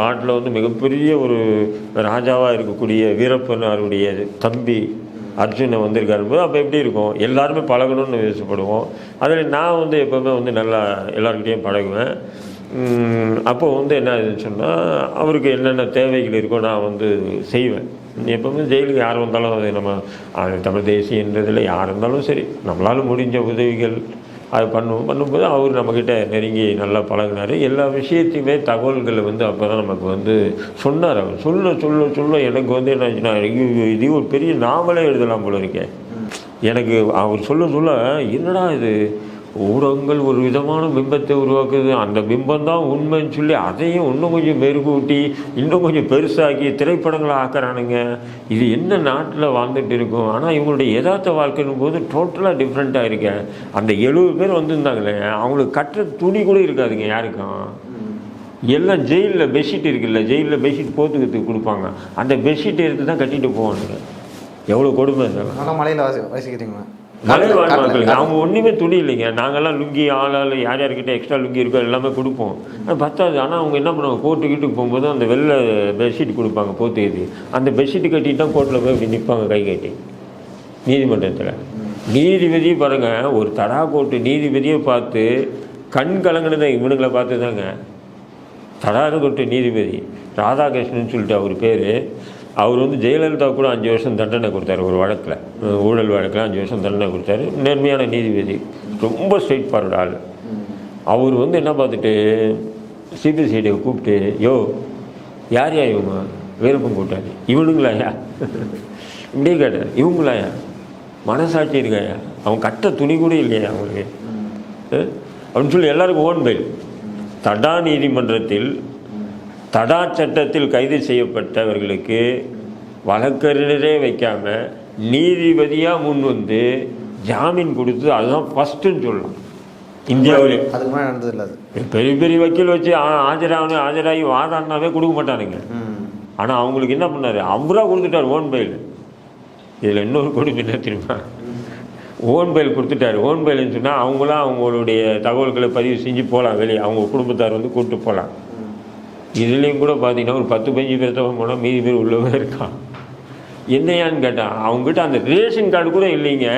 காட்டில் வந்து மிகப்பெரிய ஒரு ராஜாவாக இருக்கக்கூடிய வீரப்பனாருடைய தம்பி அர்ஜுனை வந்திருக்காரு போது அப்போ எப்படி இருக்கும், எல்லாருமே பழகணும்னு விசப்படுவோம். அதில் நான் வந்து எப்போவுமே வந்து நல்லா எல்லாருக்கிட்டையும் பழகுவேன். அப்போ வந்து என்ன ஆகுதுன்னு சொன்னால் அவருக்கு என்னென்ன தேவைகள் இருக்கோ நான் வந்து செய்வேன். எப்போவுமே ஜெயிலுக்கு யார் வந்தாலும் அது நம்ம தமிழ் தேசியன்றதில் யார் இருந்தாலும் சரி நம்மளால் முடிஞ்ச உதவிகள் அது பண்ணும்போது அவர் நம்மக்கிட்ட நெருங்கி நல்லா பழகினார். எல்லா விஷயத்தையுமே தகவல்களை வந்து அப்போ தான் நமக்கு வந்து சொன்னார். அவர் சொல்ல எனக்கு வந்து என்ன இது ஒரு பெரிய நாவலே எழுதலாம் போல இருக்கேன். எனக்கு அவர் சொல்ல என்னடா இது ஊடகங்கள் ஒரு விதமான பிம்பத்தை உருவாக்குது, அந்த பிம்பம் தான் உண்மைன்னு சொல்லி அதையும் இன்னும் கொஞ்சம் மெருகூட்டி இன்னும் கொஞ்சம் பெருசாக்கி திரைப்படங்களை ஆக்குறானுங்க. இது என்ன நாட்டில் வாழ்ந்துட்டு இருக்கும். ஆனால் இவங்களுடைய யதார்த்த வாழ்க்கைன்னு போது டோட்டலாக டிஃப்ரெண்ட்டாக இருக்க. அந்த 70 பேர் வந்திருந்தாங்களே அவங்களுக்கு கட்டுற துணி கூட இருக்காதுங்க யாருக்கும். எல்லாம் ஜெயிலில் பெட்ஷீட் இருக்குல்ல, ஜெயிலில் பெட்ஷீட் போத்துக்கிறதுக்கு கொடுப்பாங்க, அந்த பெட்ஷீட் எடுத்து தான் கட்டிட்டு போவானுங்க. எவ்வளோ கொடுமை இருந்தாலும். ஆனால் மலையில் வசிக்கிறீங்களா? மலைவாழ் மக்களுக்கு அவங்க ஒன்றுமே துணி இல்லைங்க. நாங்கள்லாம் லுங்கி ஆள் யார் யார்கிட்ட எக்ஸ்ட்ரா லுங்கி இருக்கோ எல்லாமே கொடுப்போம். ஆனால் பத்தாது. ஆனால் அவங்க என்ன பண்ணுவாங்க, கோர்ட்டு வீட்டுக்கு போகும்போது அந்த வெள்ளை பெட்ஷீட் கொடுப்பாங்க போத்துக்கிட்டு. அந்த பெட்ஷீட்டு கட்டிட்டு தான் கோர்ட்டில் போய் இப்படி நிற்பாங்க கை கட்டி நீதிமன்றத்தில். நீதிபதி பாருங்கள், ஒரு தடா கோர்ட்டு நீதிபதியை பார்த்து கண் கலங்கினதை இவனுங்களை பார்த்து தாங்க. தடாறு கோர்ட்டு நீதிபதி ராதாகிருஷ்ணன் சொல்லிட்டு அவர் பேர். அவர் வந்து ஜெயலலிதா கூட 5 வருஷம் தண்டனை கொடுத்தாரு ஒரு வழக்கில், ஊழல் வழக்கில் 5 வருஷம் தண்டனை கொடுத்தாரு. நேர்மையான நீதிபதி, ரொம்ப ஸ்ட்ரெயிட் ஃபார்வர்டு ஆள். அவர் வந்து என்ன பார்த்துட்டு சிபிசிஐடியை கூப்பிட்டு, யோ யார் இவங்க வீரப்பன் கூட்டாரு இவனுங்களாயா இப்படியே கேட்டார். இவங்களாயா மனசாட்சி இருக்காயா, அவங்க கட்ட துணி கூட இல்லையா அவங்களுக்கு அப்படின்னு சொல்லி எல்லாருக்கும் ஓன் பெயில். தடா நீதிமன்றத்தில் தடா சட்டத்தில் கைது செய்யப்பட்டவர்களுக்கு வழக்கறிஞரே வைக்காமல் நீதிபதியாக முன் வந்து ஜாமீன் கொடுத்து அதுதான் ஃபஸ்ட்டுன்னு சொல்லலாம் இந்தியாவிலே. அதுக்கு மேலே நடந்தது இல்லை. அது பெரிய பெரிய வக்கீல் வச்சு ஆஜராகி வாதாடினாவே கொடுக்க மாட்டானுங்க. ஆனால் அவங்களுக்கு என்ன பண்ணார், அவராக கொடுத்துட்டார் ஓன் பெயில். இதில் இன்னொரு கொடுமை என்ன தெரியுமா, ஓன் பெயில் கொடுத்துட்டார். ஓன் பெயில்னு சொன்னால் அவங்களாம் அவங்களுடைய தகவல்களை பதிவு செஞ்சு போகலாம் வெளியே, அவங்க குடும்பத்தார் வந்து கூப்பிட்டு போகலாம். இதுலேயும் கூட பார்த்தீங்கன்னா ஒரு 10-15 பேர் தான் போனால் மீதி பேர் உள்ளவே இருக்கான். என்னையான்னு கேட்டால் அவங்ககிட்ட அந்த ரேஷன் கார்டு கூட இல்லைங்க.